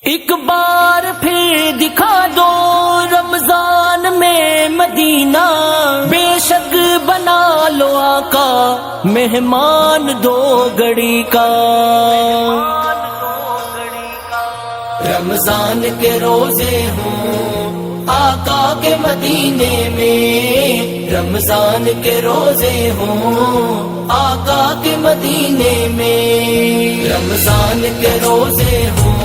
ایک بار پھر دکھا دو رمضان میں مدینہ، بے شک بنا لو آقا مہمان دو گھڑی کا۔ رمضان کے روزے ہوں آقا کے مدینے میں، رمضان کے روزے ہوں آقا کے مدینے میں، رمضان کے روزے ہوں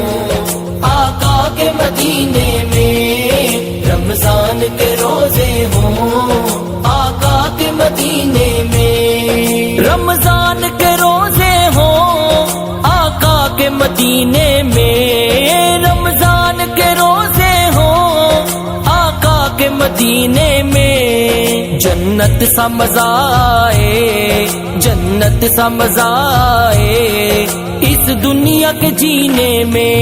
آقا کے مدینے میں، رمضان کے روزے ہوں آقا کے مدینے میں، رمضان کے روزے ہوں آقا کے مدینے میں، رمضان کے روزے ہوں آقا کے مدینے میں، جنت سا مزہ آئے، جنت سا مزہ آئے اس دنیا کے جینے میں،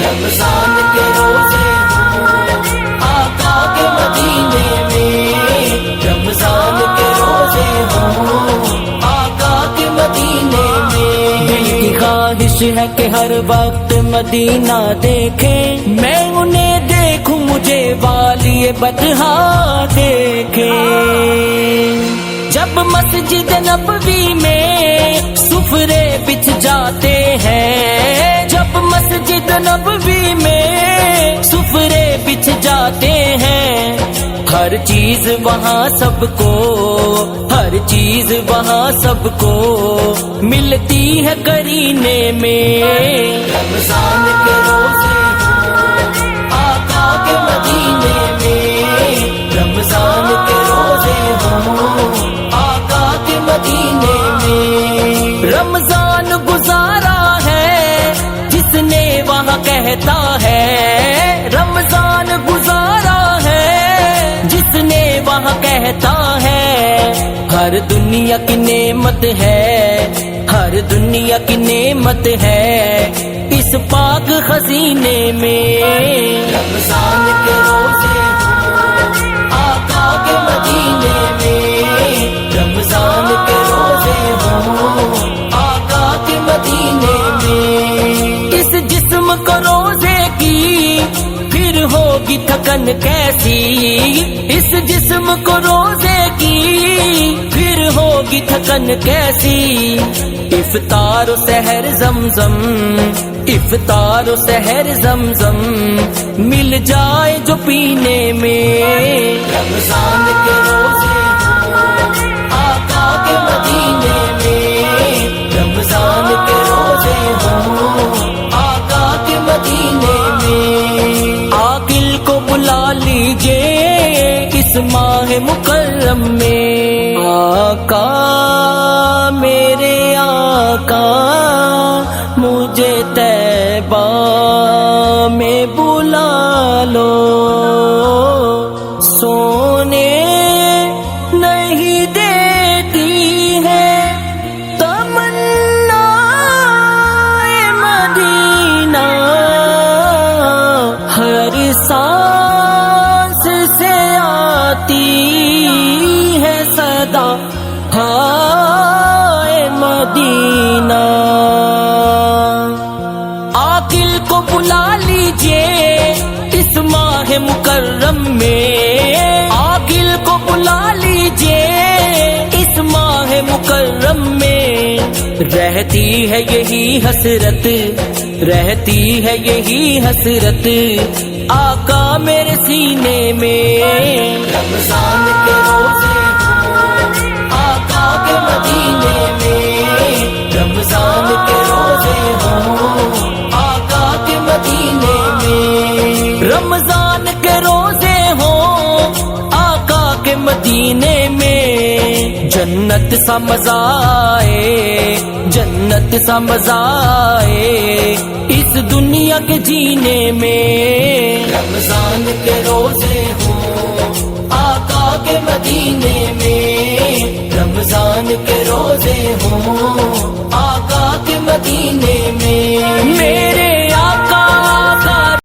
رمضان کے روزے ہوں آقا کے مدینے میں، رمضان کے روزے ہوں آقا کے مدینے میں، دل کی خواہش ہے کہ ہر وقت مدینہ دیکھیں، میں انہیں دیکھوں مجھے والی بطحا دیکھیں، جب مسجد نبوی میں سفرے بچھ جاتے ہیں، جب مسجد نبوی میں سفرے بچھ جاتے ہیں، ہر چیز وہاں سب کو، ہر چیز وہاں سب کو ملتی ہے قرینے میں، رمضان کے روزے ہوں آقا کے مدینے میں، رمضان کے روزے ہوں آقا کے مدینے میں، رمضان گزارا ہے جس نے وہاں کہتا ہے، رمضان گزارا ہے جس نے وہاں کہتا ہے، ہر دنیا کی نعمت ہے، ہر دنیا کی نعمت ہے اس پاک خزینے میں، رمضان کے روزے ہوں آقا کے مدینے میں، رمضان کے روزے ہوں آقا کے مدینے میں، اس جسم کو روزے کی پھر ہوگی تھکن کیسی، اس جسم کو روزے کی پھر ہوگی تھکن کیسی، افطار و سحر زمزم، افطار و سحر زمزم مل جائے جو پینے میں، رمضان کے روزے ہوں آقا کے مدینے میں، رمضان کے روزے ہوں آقا کے مدینے میں، عاقل کو بلا لیجئے اس ماہ مکرم میں، آقا میرے آقا مجھے طیبہ میں بلا لو، سونے نہیں دیتی ہے تمنا مدینہ، ہر سانس سے آتی ہے صدا ہائے مدینہ، عاقل کو بلا لیجئے اس ماہ مکرم میں، عاقل کو بلا لیجئے اس ماہ مکرم میں، رہتی ہے یہی حسرت، رہتی ہے یہی حسرت آقا میرے سینے میں، رمضان کے روزے ہوں آقا کے مدینے میں، رمضان کے روزے ہوں آقا کے مدینے میں، رمضان کے روزے ہوں آقا کے مدینے میں، جنت سا مزہ آئے، جنت سا مزہ آئے اس دنیا کے جینے میں، رمضان کے روزے